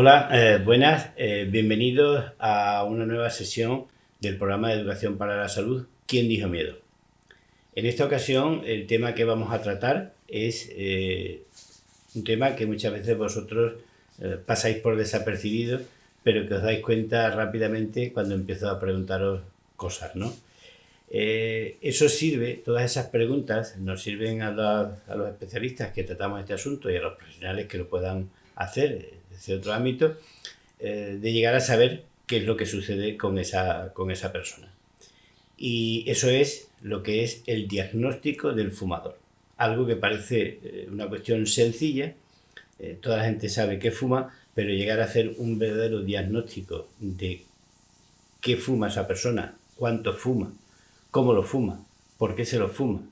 Hola, buenas, bienvenidos a una nueva sesión del programa de Educación para la Salud, ¿Quién dijo miedo? En esta ocasión el tema que vamos a tratar es un tema que muchas veces vosotros pasáis por desapercibido, pero que os dais cuenta rápidamente cuando empiezo a preguntaros cosas, ¿no? Eso sirve, todas esas preguntas nos sirven a los especialistas que tratamos este asunto y a los profesionales que lo puedan hacer desde otro ámbito, de llegar a saber qué es lo que sucede con esa persona. Y eso es lo que es el diagnóstico del fumador. Algo que parece una cuestión sencilla, toda la gente sabe que fuma, pero llegar a hacer un verdadero diagnóstico de qué fuma esa persona, cuánto fuma, cómo lo fuma, por qué se lo fuma,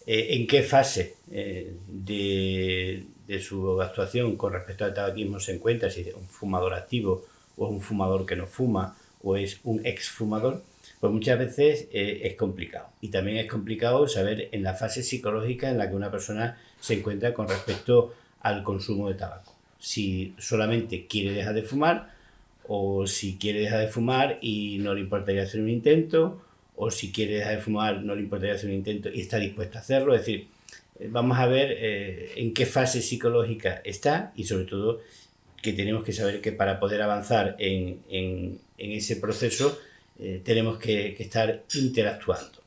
en qué fase de su actuación con respecto al tabaquismo se encuentra, si es un fumador activo o es un fumador que no fuma o es un exfumador, pues muchas veces es complicado. Y también es complicado saber en la fase psicológica en la que una persona se encuentra con respecto al consumo de tabaco. Si solamente quiere dejar de fumar, o si quiere dejar de fumar y no le importaría hacer un intento, o si quiere dejar de fumar no le importaría hacer un intento y está dispuesto a hacerlo. Es decir, vamos a ver en qué fase psicológica está y sobre todo que tenemos que saber que para poder avanzar en ese proceso tenemos que estar interactuando.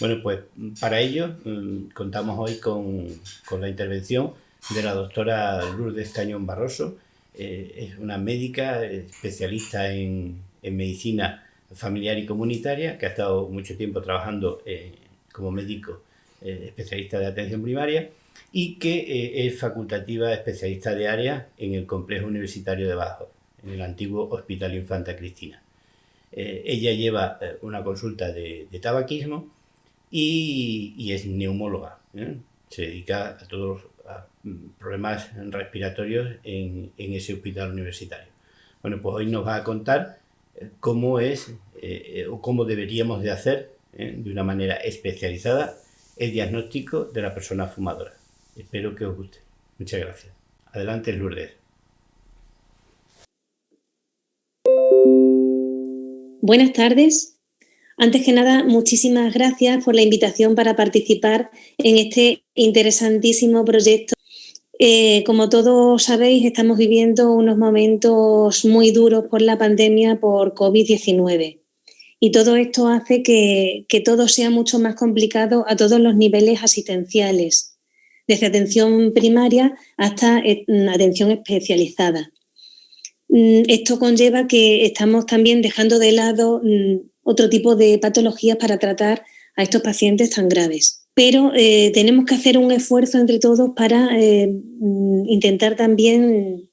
Bueno, pues para ello contamos hoy con la intervención de la doctora Lourdes Cañón Barroso. Es una médica especialista en medicina familiar y comunitaria que ha estado mucho tiempo trabajando como médico especialista de atención primaria y que es facultativa especialista de área en el complejo universitario de Badajoz, en el antiguo Hospital Infanta Cristina. Ella lleva una consulta de tabaquismo y es neumóloga. Se dedica a todos los problemas respiratorios en ese hospital universitario. Bueno, pues hoy nos va a contar cómo es o cómo deberíamos de hacer de una manera especializada el diagnóstico de la persona fumadora. Espero que os guste. Muchas gracias. Adelante, Lourdes. Buenas tardes. Antes que nada, muchísimas gracias por la invitación para participar en este interesantísimo proyecto. Como todos sabéis, estamos viviendo unos momentos muy duros por la pandemia por COVID-19 y todo esto hace que todo sea mucho más complicado a todos los niveles asistenciales, desde atención primaria hasta atención especializada. Esto conlleva que estamos también dejando de lado otro tipo de patologías para tratar a estos pacientes tan graves. Pero tenemos que hacer un esfuerzo entre todos para intentar también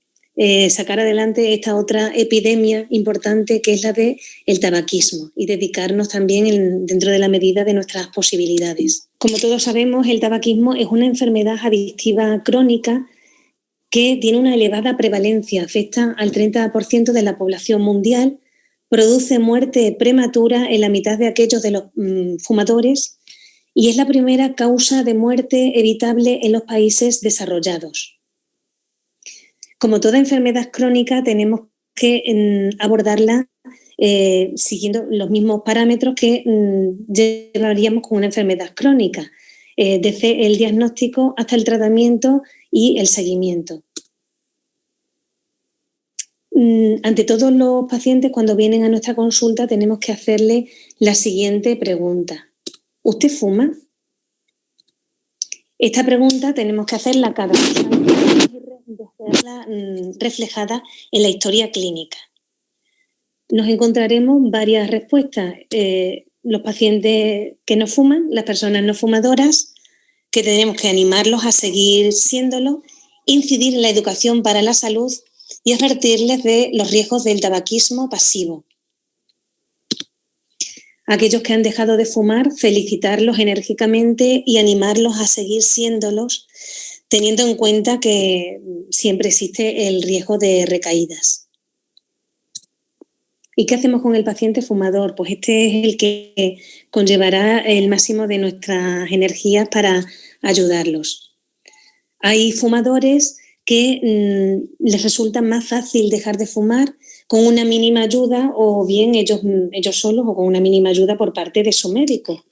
sacar adelante esta otra epidemia importante que es la del tabaquismo y dedicarnos también dentro de la medida de nuestras posibilidades. Como todos sabemos, el tabaquismo es una enfermedad adictiva crónica que tiene una elevada prevalencia, afecta al 30% de la población mundial, produce muerte prematura en la mitad de aquellos de los fumadores y es la primera causa de muerte evitable en los países desarrollados. Como toda enfermedad crónica, tenemos que abordarla siguiendo los mismos parámetros que llevaríamos con una enfermedad crónica, desde el diagnóstico hasta el tratamiento y el seguimiento. Ante todos los pacientes, cuando vienen a nuestra consulta, tenemos que hacerle la siguiente pregunta. ¿Usted fuma? Esta pregunta tenemos que hacerla cada vez y hacerla reflejada en la historia clínica. Nos encontraremos varias respuestas. Los pacientes que no fuman, las personas no fumadoras, que tenemos que animarlos a seguir siéndolo, incidir en la educación para la salud y advertirles de los riesgos del tabaquismo pasivo. Aquellos que han dejado de fumar, felicitarlos enérgicamente y animarlos a seguir siéndolos, teniendo en cuenta que siempre existe el riesgo de recaídas. ¿Y qué hacemos con el paciente fumador? Pues este es el que conllevará el máximo de nuestras energías para ayudarlos. Hay fumadores que les resulta más fácil dejar de fumar con una mínima ayuda, o bien ellos solos, o con una mínima ayuda por parte de su médico.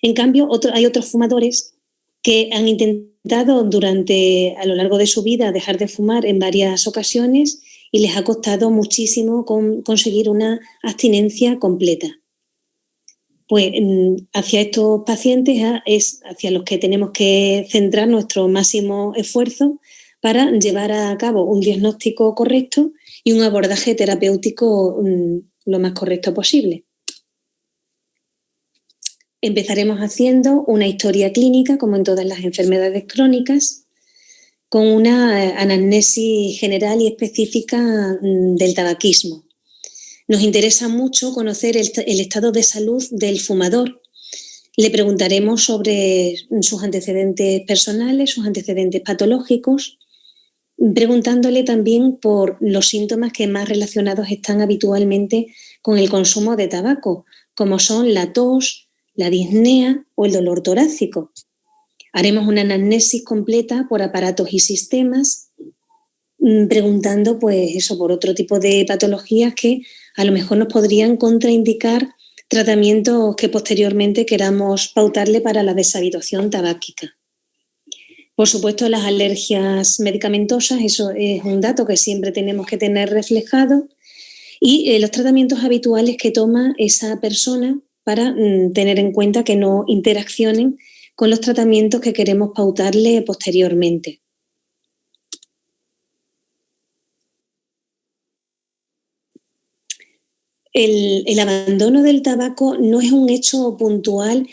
En cambio, hay otros fumadores que han intentado a lo largo de su vida dejar de fumar en varias ocasiones y les ha costado muchísimo conseguir una abstinencia completa. Pues hacia estos pacientes es hacia los que tenemos que centrar nuestro máximo esfuerzo para llevar a cabo un diagnóstico correcto y un abordaje terapéutico lo más correcto posible. Empezaremos haciendo una historia clínica, como en todas las enfermedades crónicas, con una anamnesis general y específica del tabaquismo. Nos interesa mucho conocer el estado de salud del fumador. Le preguntaremos sobre sus antecedentes personales, sus antecedentes patológicos, preguntándole también por los síntomas que más relacionados están habitualmente con el consumo de tabaco, como son la tos, la disnea o el dolor torácico. Haremos una anamnesis completa por aparatos y sistemas, preguntando pues eso, por otro tipo de patologías que a lo mejor nos podrían contraindicar tratamientos que posteriormente queramos pautarle para la deshabituación tabáquica. Por supuesto, las alergias medicamentosas, eso es un dato que siempre tenemos que tener reflejado, y los tratamientos habituales que toma esa persona para tener en cuenta que no interaccionen con los tratamientos que queremos pautarle posteriormente. El abandono del tabaco no es un hecho puntual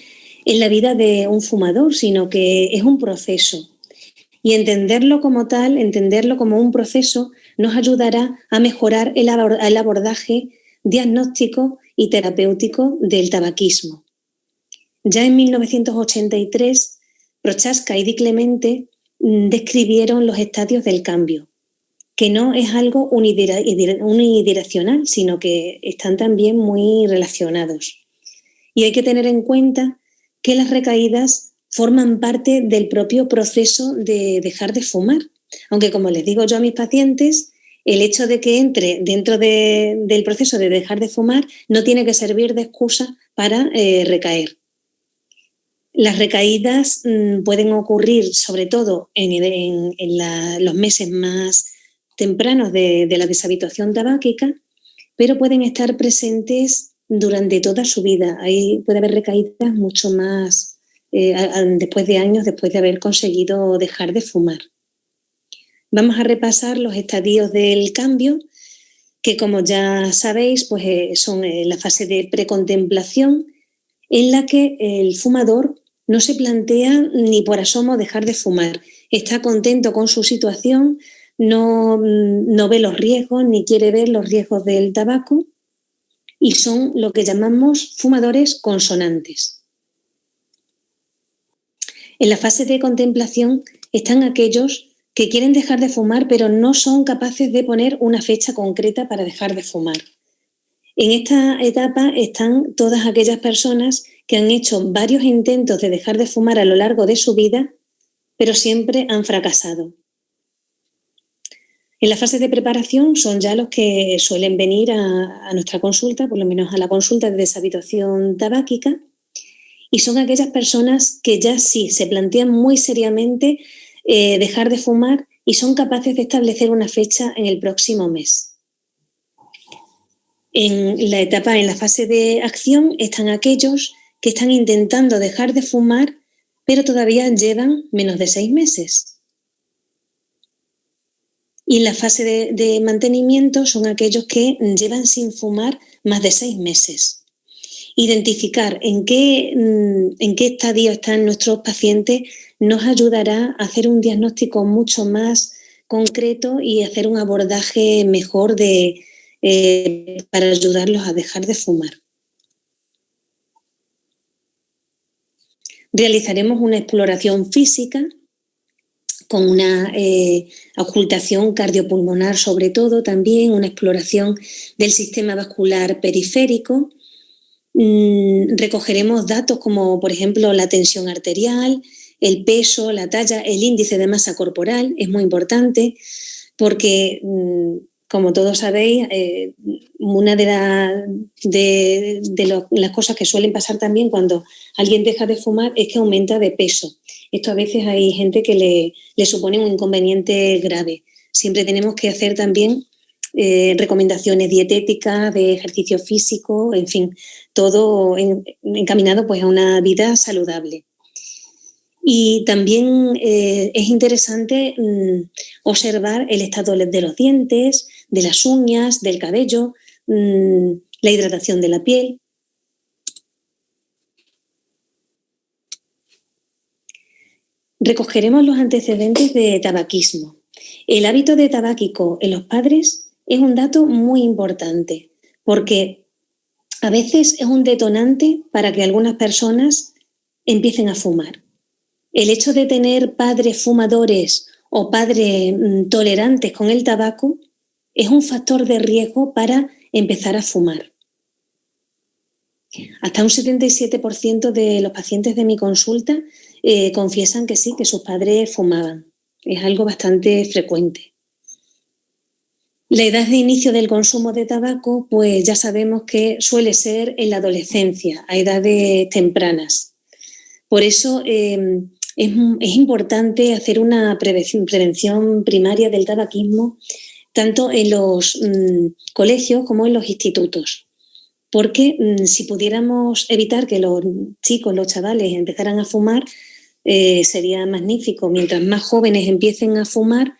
en la vida de un fumador, sino que es un proceso. Y entenderlo como tal, entenderlo como un proceso, nos ayudará a mejorar el abordaje diagnóstico y terapéutico del tabaquismo. Ya en 1983, Prochaska y Di Clemente describieron los estadios del cambio, que no es algo unidireccional, sino que están también muy relacionados. Y hay que tener en cuenta que las recaídas forman parte del propio proceso de dejar de fumar. Aunque, como les digo yo a mis pacientes, el hecho de que entre dentro del proceso de dejar de fumar no tiene que servir de excusa para recaer. Las recaídas pueden ocurrir sobre todo en los meses más tempranos de la deshabituación tabáquica, pero pueden estar presentes durante toda su vida. Ahí puede haber recaídas mucho más después de años, después de haber conseguido dejar de fumar. Vamos a repasar los estadios del cambio, que como ya sabéis, pues son la fase de precontemplación, en la que el fumador no se plantea ni por asomo dejar de fumar. Está contento con su situación, no ve los riesgos ni quiere ver los riesgos del tabaco, y son lo que llamamos fumadores consonantes. En la fase de contemplación están aquellos que quieren dejar de fumar, pero no son capaces de poner una fecha concreta para dejar de fumar. En esta etapa están todas aquellas personas que han hecho varios intentos de dejar de fumar a lo largo de su vida, pero siempre han fracasado. En la fase de preparación son ya los que suelen venir a nuestra consulta, por lo menos a la consulta de deshabituación tabáquica, y son aquellas personas que ya sí se plantean muy seriamente dejar de fumar y son capaces de establecer una fecha en el próximo mes. En la fase de acción están aquellos que están intentando dejar de fumar, pero todavía llevan menos de 6 meses. Y en la fase de mantenimiento son aquellos que llevan sin fumar más de 6 meses. Identificar en qué estadio están nuestros pacientes nos ayudará a hacer un diagnóstico mucho más concreto y hacer un abordaje mejor para ayudarlos a dejar de fumar. Realizaremos una exploración física con una auscultación cardiopulmonar, sobre todo también una exploración del sistema vascular periférico. Recogeremos datos como, por ejemplo, la tensión arterial, el peso, la talla, el índice de masa corporal es muy importante porque, como todos sabéis, una de las cosas que suelen pasar también cuando alguien deja de fumar es que aumenta de peso. Esto a veces hay gente que le supone un inconveniente grave. Siempre tenemos que hacer también recomendaciones dietéticas, de ejercicio físico, en fin, todo encaminado pues a una vida saludable. Y también es interesante observar el estado de los dientes, de las uñas, del cabello, la hidratación de la piel. Recogeremos los antecedentes de tabaquismo. El hábito de tabáquico en los padres es un dato muy importante porque a veces es un detonante para que algunas personas empiecen a fumar. El hecho de tener padres fumadores o padres tolerantes con el tabaco es un factor de riesgo para empezar a fumar. Hasta un 77% de los pacientes de mi consulta confiesan que sí, que sus padres fumaban. Es algo bastante frecuente. La edad de inicio del consumo de tabaco, pues ya sabemos que suele ser en la adolescencia, a edades tempranas. Por eso es importante hacer una prevención primaria del tabaquismo tanto en los colegios como en los institutos. Porque si pudiéramos evitar que los chicos, los chavales empezaran a fumar, sería magnífico. Mientras más jóvenes empiecen a fumar,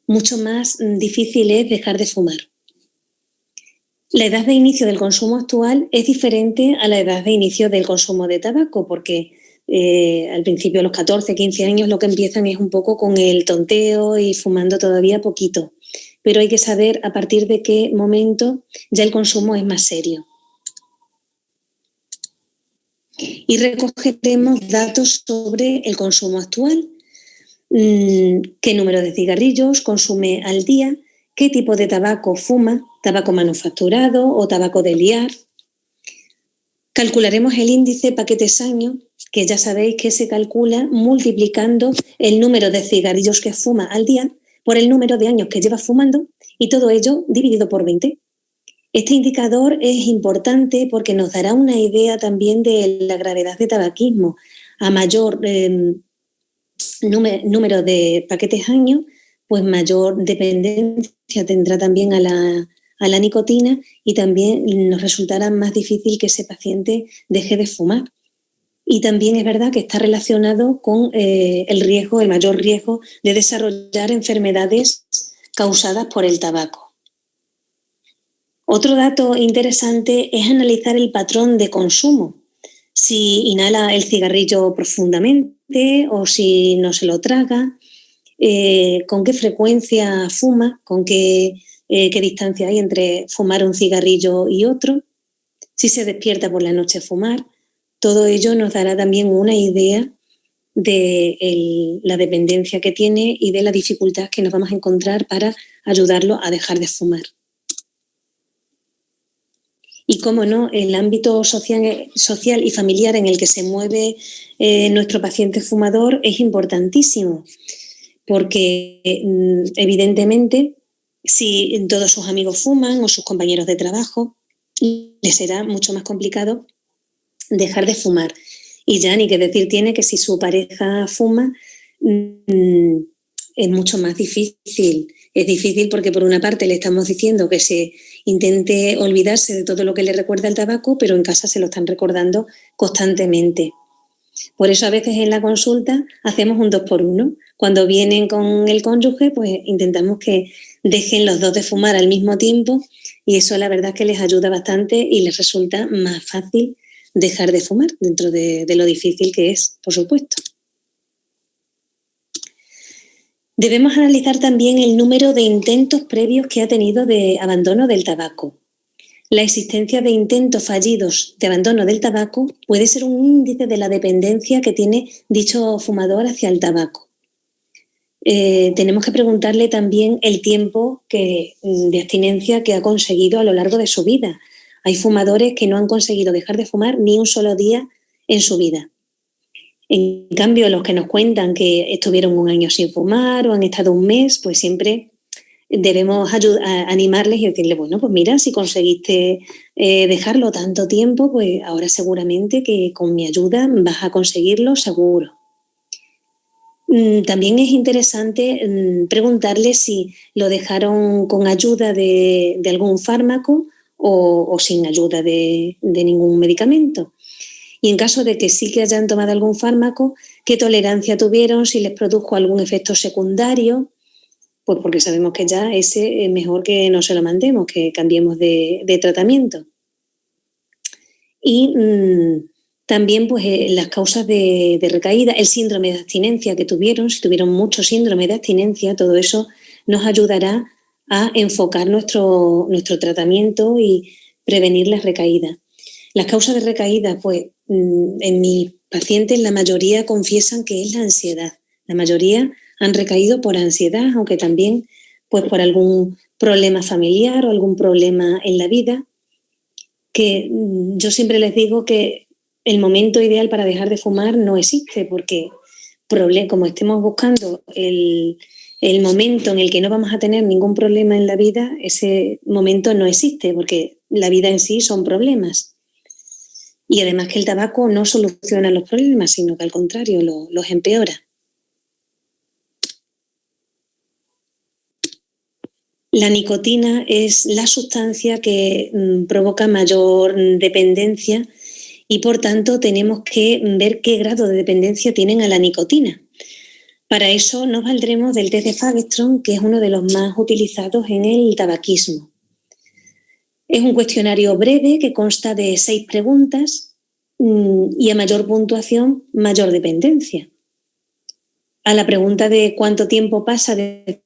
mucho más difícil es dejar de fumar. La edad de inicio del consumo actual es diferente a la edad de inicio del consumo de tabaco, porque al principio, a los 14, 15 años, lo que empiezan es un poco con el tonteo y fumando todavía poquito. Pero hay que saber a partir de qué momento ya el consumo es más serio. Y recogeremos datos sobre el consumo actual, qué número de cigarrillos consume al día, qué tipo de tabaco fuma, tabaco manufacturado o tabaco de liar. Calcularemos el índice paquetes año, que ya sabéis que se calcula multiplicando el número de cigarrillos que fuma al día por el número de años que lleva fumando y todo ello dividido por 20. Este indicador es importante porque nos dará una idea también de la gravedad de tabaquismo. A mayor número de paquetes año, pues mayor dependencia tendrá también a la nicotina y también nos resultará más difícil que ese paciente deje de fumar. Y también es verdad que está relacionado con el mayor riesgo de desarrollar enfermedades causadas por el tabaco. Otro dato interesante es analizar el patrón de consumo. Si inhala el cigarrillo profundamente o si no se lo traga, con qué frecuencia fuma, con qué distancia hay entre fumar un cigarrillo y otro, si se despierta por la noche a fumar. Todo ello nos dará también una idea de la dependencia que tiene y de la dificultad que nos vamos a encontrar para ayudarlo a dejar de fumar. Y, cómo no, el ámbito social y familiar en el que se mueve nuestro paciente fumador es importantísimo, porque evidentemente si todos sus amigos fuman o sus compañeros de trabajo, les será mucho más complicado dejar de fumar. Y ya ni qué decir tiene que si su pareja fuma, es mucho más difícil. Es difícil porque por una parte le estamos diciendo que se intente olvidarse de todo lo que le recuerda el tabaco, pero en casa se lo están recordando constantemente. Por eso a veces en la consulta hacemos un 2x1. Cuando vienen con el cónyuge, pues intentamos que dejen los dos de fumar al mismo tiempo y eso la verdad es que les ayuda bastante y les resulta más fácil dejar de fumar dentro de lo difícil que es, por supuesto. Debemos analizar también el número de intentos previos que ha tenido de abandono del tabaco. La existencia de intentos fallidos de abandono del tabaco puede ser un índice de la dependencia que tiene dicho fumador hacia el tabaco. Tenemos que preguntarle también el tiempo de abstinencia que ha conseguido a lo largo de su vida. Hay fumadores que no han conseguido dejar de fumar ni un solo día en su vida. En cambio, los que nos cuentan que estuvieron un año sin fumar o han estado un mes, pues siempre debemos animarles y decirles, bueno, pues mira, si conseguiste dejarlo tanto tiempo, pues ahora seguramente que con mi ayuda vas a conseguirlo seguro. También es interesante preguntarles si lo dejaron con ayuda de algún fármaco o sin ayuda de ningún medicamento. Y en caso de que sí que hayan tomado algún fármaco, qué tolerancia tuvieron, si les produjo algún efecto secundario, pues porque sabemos que ya ese es mejor que no se lo mandemos, que cambiemos de tratamiento. Y también pues las causas de recaída, el síndrome de abstinencia que tuvieron, si tuvieron mucho síndrome de abstinencia, todo eso nos ayudará a enfocar nuestro tratamiento y prevenir las recaídas. Las causas de recaída, pues en mis pacientes la mayoría confiesan que es la ansiedad. La mayoría han recaído por ansiedad, aunque también pues por algún problema familiar o algún problema en la vida, que yo siempre les digo que el momento ideal para dejar de fumar no existe, porque como estemos buscando el momento en el que no vamos a tener ningún problema en la vida, ese momento no existe, porque la vida en sí son problemas. Y además que el tabaco no soluciona los problemas, sino que al contrario los empeora. La nicotina es la sustancia que provoca mayor dependencia y por tanto tenemos que ver qué grado de dependencia tienen a la nicotina. Para eso nos valdremos del test de Fagerström, que es uno de los más utilizados en el tabaquismo. Es un cuestionario breve que consta de 6 preguntas y a mayor puntuación, mayor dependencia. A la pregunta de cuánto tiempo pasa desde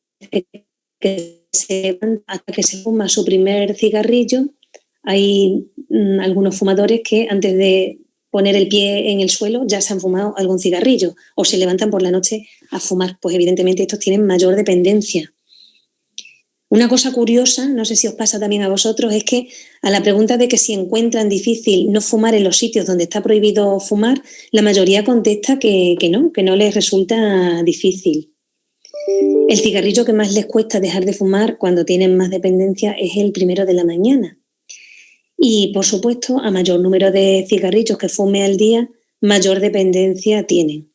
hasta que se fuma su primer cigarrillo, hay algunos fumadores que antes de poner el pie en el suelo ya se han fumado algún cigarrillo o se levantan por la noche a fumar. Pues evidentemente estos tienen mayor dependencia. Una cosa curiosa, no sé si os pasa también a vosotros, es que a la pregunta de que si encuentran difícil no fumar en los sitios donde está prohibido fumar, la mayoría contesta que no les resulta difícil. El cigarrillo que más les cuesta dejar de fumar cuando tienen más dependencia es el primero de la mañana. Y, por supuesto, a mayor número de cigarrillos que fume al día, mayor dependencia tienen.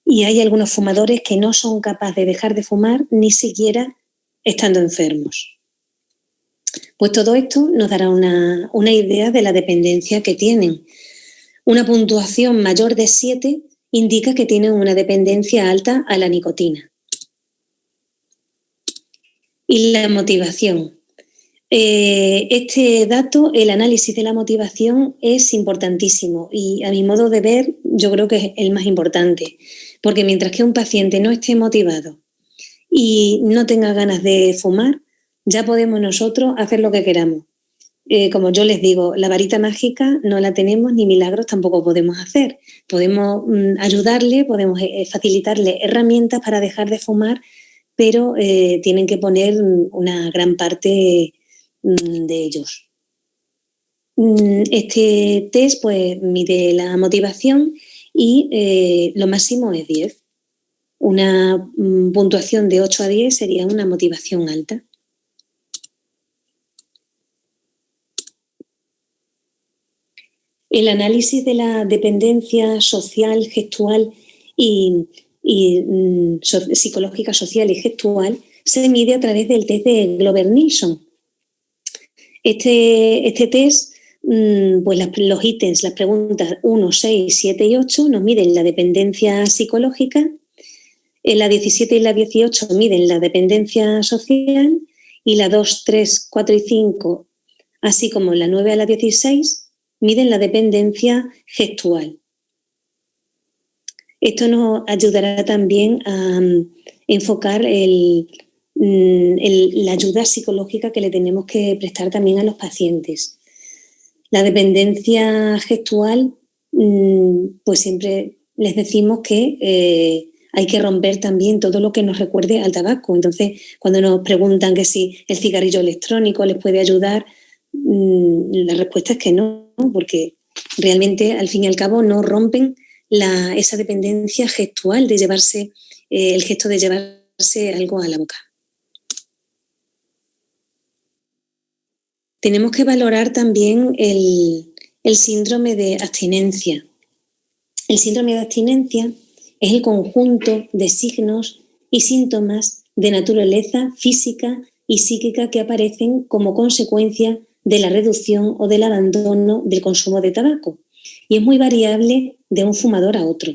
Y hay algunos fumadores que no son capaces de dejar de fumar ni siquiera estando enfermos. Pues todo esto nos dará una idea de la dependencia que tienen. Una puntuación mayor de 7 indica que tienen una dependencia alta a la nicotina. Y la motivación. Este dato, el análisis de la motivación, es importantísimo y a mi modo de ver yo creo que es el más importante, porque mientras que un paciente no esté motivado y no tenga ganas de fumar, ya podemos nosotros hacer lo que queramos. Como yo les digo, la varita mágica no la tenemos ni milagros tampoco podemos hacer. Podemos ayudarle, podemos facilitarle herramientas para dejar de fumar, pero tienen que poner una gran parte de ellos. Este test pues mide la motivación y lo máximo es 10. Una puntuación de 8 a 10 sería una motivación alta. El análisis de la dependencia social, gestual y psicológica, social y gestual se mide a través del test de Glover-Nilsson. Este test, pues los ítems, las preguntas 1, 6, 7 y 8 nos miden la dependencia psicológica, en la 17 y la 18 miden la dependencia social y la 2, 3, 4 y 5, así como la 9 a la 16, miden la dependencia gestual. Esto nos ayudará también a enfocar la ayuda psicológica que le tenemos que prestar también a los pacientes. La dependencia gestual, pues siempre les decimos que hay que romper también todo lo que nos recuerde al tabaco. Entonces, cuando nos preguntan que si el cigarrillo electrónico les puede ayudar, la respuesta es que no, porque realmente al fin y al cabo no rompen esa dependencia gestual de llevarse, el gesto de llevarse algo a la boca. Tenemos que valorar también el síndrome de abstinencia. El síndrome de abstinencia es el conjunto de signos y síntomas de naturaleza física y psíquica que aparecen como consecuencia de la reducción o del abandono del consumo de tabaco, y es muy variable de un fumador a otro.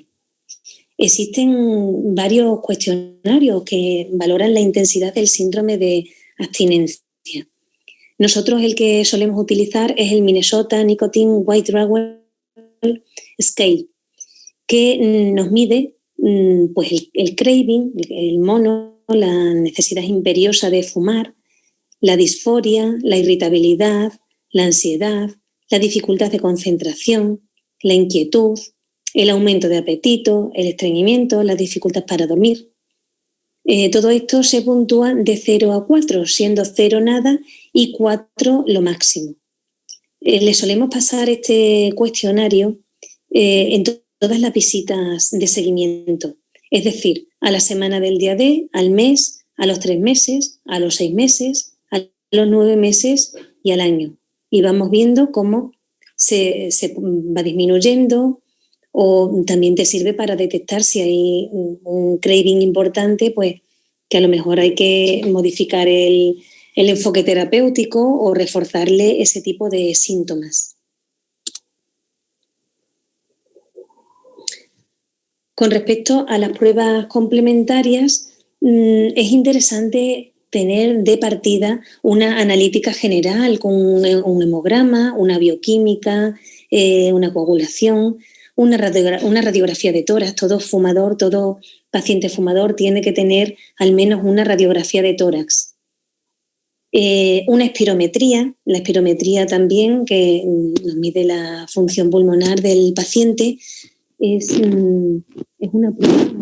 Existen varios cuestionarios que valoran la intensidad del síndrome de abstinencia. Nosotros el que solemos utilizar es el Minnesota Nicotine Withdrawal Scale, que nos mide pues el craving, el mono, la necesidad imperiosa de fumar, la disforia, la irritabilidad, la ansiedad, la dificultad de concentración, la inquietud, el aumento de apetito, el estreñimiento, la dificultad para dormir. Todo esto se puntúa de 0 a 4, siendo 0 nada y 4 lo máximo. Le solemos pasar este cuestionario en todas las visitas de seguimiento, es decir, a la semana del día D, al mes, a los 3 meses, a los 6 meses, a los 9 meses y al año. Y vamos viendo cómo se va disminuyendo, o también te sirve para detectar si hay un craving importante, pues que a lo mejor hay que modificar el enfoque terapéutico o reforzarle ese tipo de síntomas. Con respecto a las pruebas complementarias, es interesante tener de partida una analítica general con un hemograma, una bioquímica, una coagulación, una radiografía de tórax. Todo fumador, todo paciente fumador tiene que tener al menos una radiografía de tórax. Una espirometría, la espirometría también, que nos mide la función pulmonar del paciente, es una prueba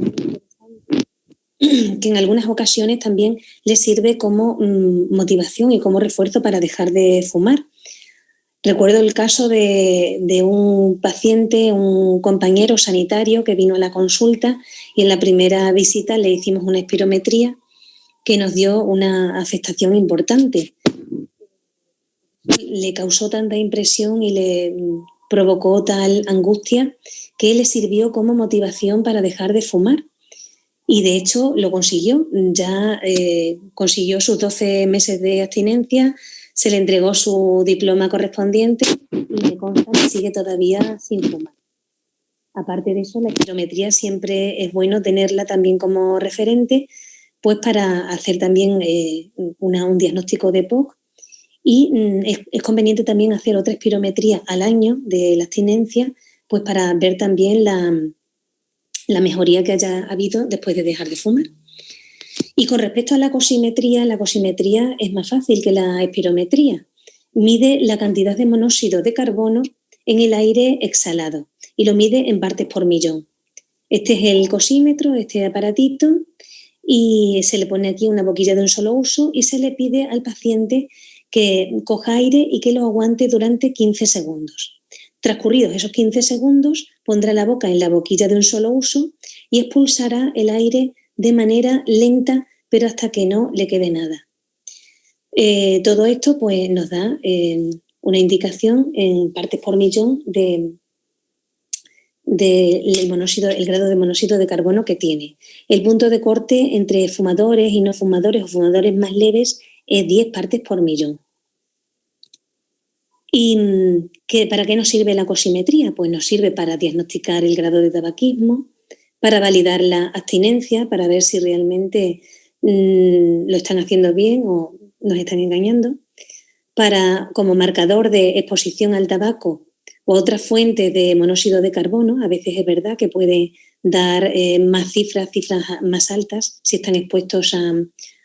que en algunas ocasiones también le sirve como motivación y como refuerzo para dejar de fumar. Recuerdo el caso de un paciente, un compañero sanitario que vino a la consulta y en la primera visita le hicimos una espirometría que nos dio una afectación importante. Le causó tanta impresión y le provocó tal angustia que le sirvió como motivación para dejar de fumar. Y de hecho lo consiguió, ya consiguió sus 12 meses de abstinencia, se le entregó su diploma correspondiente y me consta que sigue todavía sin fumar. Aparte de eso, la espirometría siempre es bueno tenerla también como referente, pues para hacer también un diagnóstico de POC, y es conveniente también hacer otra espirometría al año de la abstinencia, pues para ver también la mejoría que haya habido después de dejar de fumar. Y con respecto a la cosimetría es más fácil que la espirometría. Mide la cantidad de monóxido de carbono en el aire exhalado y lo mide en partes por millón. Este es el cosímetro, este aparatito, y se le pone aquí una boquilla de un solo uso y se le pide al paciente que coja aire y que lo aguante durante 15 segundos. Transcurridos esos 15 segundos, pondrá la boca en la boquilla de un solo uso y expulsará el aire de manera lenta, pero hasta que no le quede nada. Todo esto pues, nos da una indicación en partes por millón del grado de monóxido de carbono que tiene. El punto de corte entre fumadores y no fumadores o fumadores más leves es 10 partes por millón. ¿Y para qué nos sirve la cosimetría? Pues nos sirve para diagnosticar el grado de tabaquismo, para validar la abstinencia, para ver si realmente lo están haciendo bien o nos están engañando, como marcador de exposición al tabaco o otra fuente de monóxido de carbono. A veces es verdad que puede dar más cifras más altas si están expuestos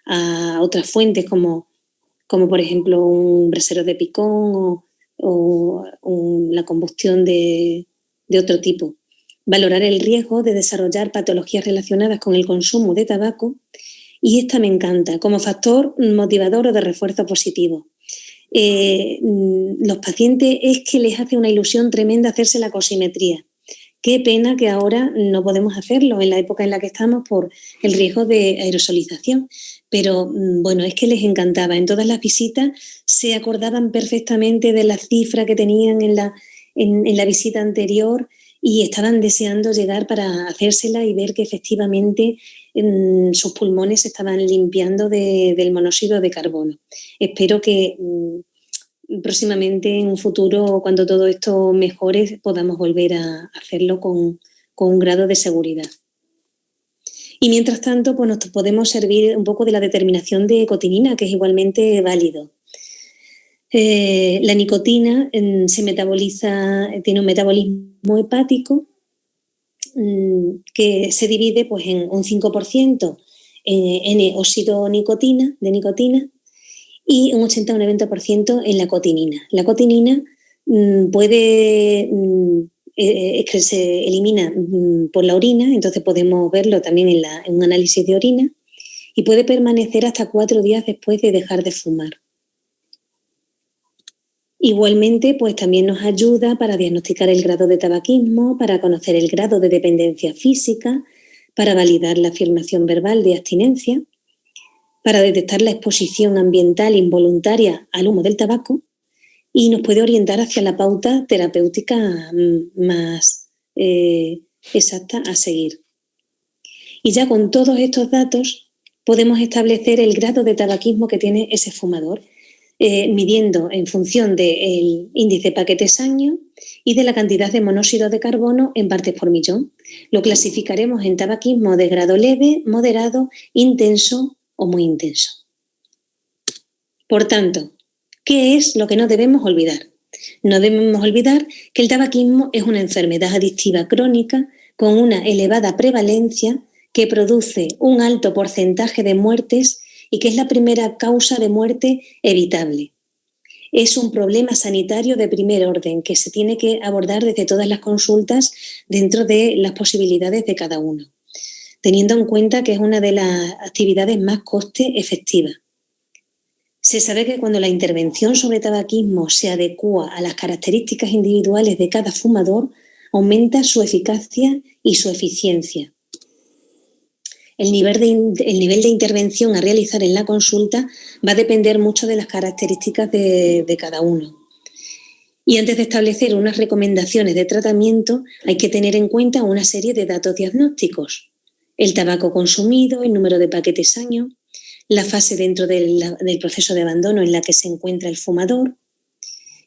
a otras fuentes como por ejemplo un brasero de picón o la combustión de otro tipo. Valorar el riesgo de desarrollar patologías relacionadas con el consumo de tabaco, y esta me encanta, como factor motivador o de refuerzo positivo. Los pacientes es que les hace una ilusión tremenda hacerse la cosimetría, Qué pena que ahora no podemos hacerlo en la época en la que estamos por el riesgo de aerosolización. Pero bueno, es que les encantaba. En todas las visitas se acordaban perfectamente de la cifra que tenían en la visita anterior y estaban deseando llegar para hacérsela y ver que efectivamente sus pulmones se estaban limpiando del monóxido de carbono. Espero que próximamente, en un futuro, cuando todo esto mejore, podamos volver a hacerlo con un grado de seguridad. Y mientras tanto, pues nos podemos servir un poco de la determinación de cotinina, que es igualmente válido. La nicotina se metaboliza, tiene un metabolismo hepático que se divide pues, en un 5% en N-óxido de nicotina y un 80 o un 90% en la cotinina. La cotinina se elimina por la orina, entonces podemos verlo también en un análisis de orina y puede permanecer hasta 4 días después de dejar de fumar. Igualmente, pues también nos ayuda para diagnosticar el grado de tabaquismo, para conocer el grado de dependencia física, para validar la afirmación verbal de abstinencia, para detectar la exposición ambiental involuntaria al humo del tabaco y nos puede orientar hacia la pauta terapéutica más exacta a seguir. Y ya con todos estos datos podemos establecer el grado de tabaquismo que tiene ese fumador, midiendo en función del índice paquete-año y de la cantidad de monóxido de carbono en partes por millón. Lo clasificaremos en tabaquismo de grado leve, moderado, intenso o muy intenso. Por tanto, ¿qué es lo que no debemos olvidar? No debemos olvidar que el tabaquismo es una enfermedad adictiva crónica con una elevada prevalencia que produce un alto porcentaje de muertes y que es la primera causa de muerte evitable. Es un problema sanitario de primer orden que se tiene que abordar desde todas las consultas dentro de las posibilidades de cada uno, teniendo en cuenta que es una de las actividades más coste efectivas. Se sabe que cuando la intervención sobre tabaquismo se adecúa a las características individuales de cada fumador, aumenta su eficacia y su eficiencia. El nivel de intervención a realizar en la consulta va a depender mucho de las características de cada uno. Y antes de establecer unas recomendaciones de tratamiento, hay que tener en cuenta una serie de datos diagnósticos: el tabaco consumido, el número de paquetes año, la fase dentro del proceso de abandono en la que se encuentra el fumador,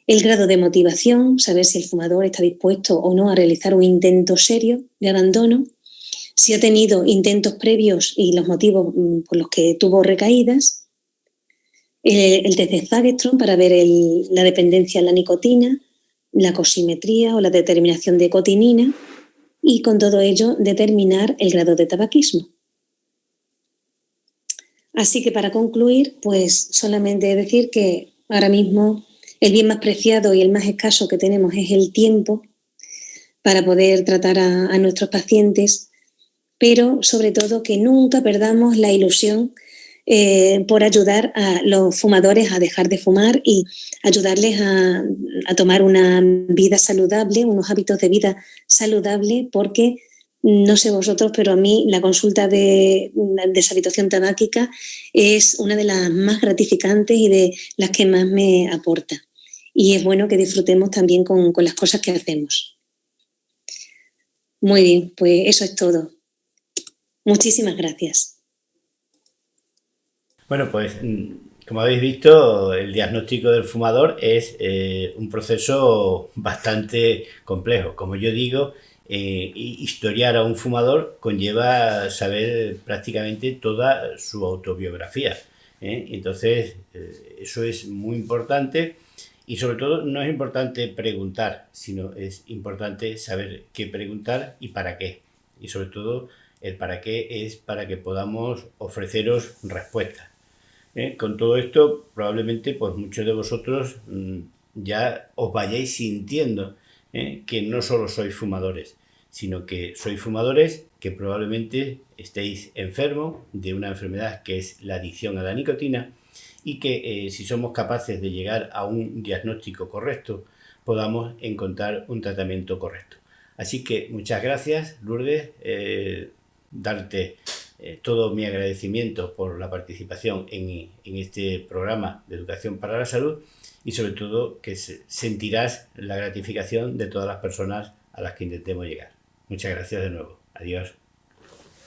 el grado de motivación, saber si el fumador está dispuesto o no a realizar un intento serio de abandono, si ha tenido intentos previos y los motivos por los que tuvo recaídas, el test de Fagerström para ver la dependencia a la nicotina, la cosimetría o la determinación de cotinina y con todo ello determinar el grado de tabaquismo. Así que para concluir, pues solamente decir que ahora mismo el bien más preciado y el más escaso que tenemos es el tiempo para poder tratar a nuestros pacientes, pero sobre todo que nunca perdamos la ilusión por ayudar a los fumadores a dejar de fumar y ayudarles a tomar una vida saludable, unos hábitos de vida saludable, porque no sé vosotros, pero a mí la consulta de deshabituación tabáquica es una de las más gratificantes y de las que más me aporta. Y es bueno que disfrutemos también con las cosas que hacemos. Muy bien, pues eso es todo. Muchísimas gracias. Bueno, pues como habéis visto, el diagnóstico del fumador es un proceso bastante complejo. Como yo digo, historiar a un fumador conlleva saber prácticamente toda su autobiografía. Entonces, eso es muy importante y sobre todo no es importante preguntar, sino es importante saber qué preguntar y para qué. Y sobre todo el para qué es para que podamos ofreceros respuestas. Con todo esto, probablemente pues muchos de vosotros ya os vayáis sintiendo que no solo sois fumadores, sino que sois fumadores que probablemente estéis enfermos de una enfermedad que es la adicción a la nicotina y que si somos capaces de llegar a un diagnóstico correcto, podamos encontrar un tratamiento correcto. Así que muchas gracias, Lourdes, darte todo mi agradecimiento por la participación en este programa de Educación para la Salud y sobre todo que sentirás la gratificación de todas las personas a las que intentemos llegar. Muchas gracias de nuevo. Adiós.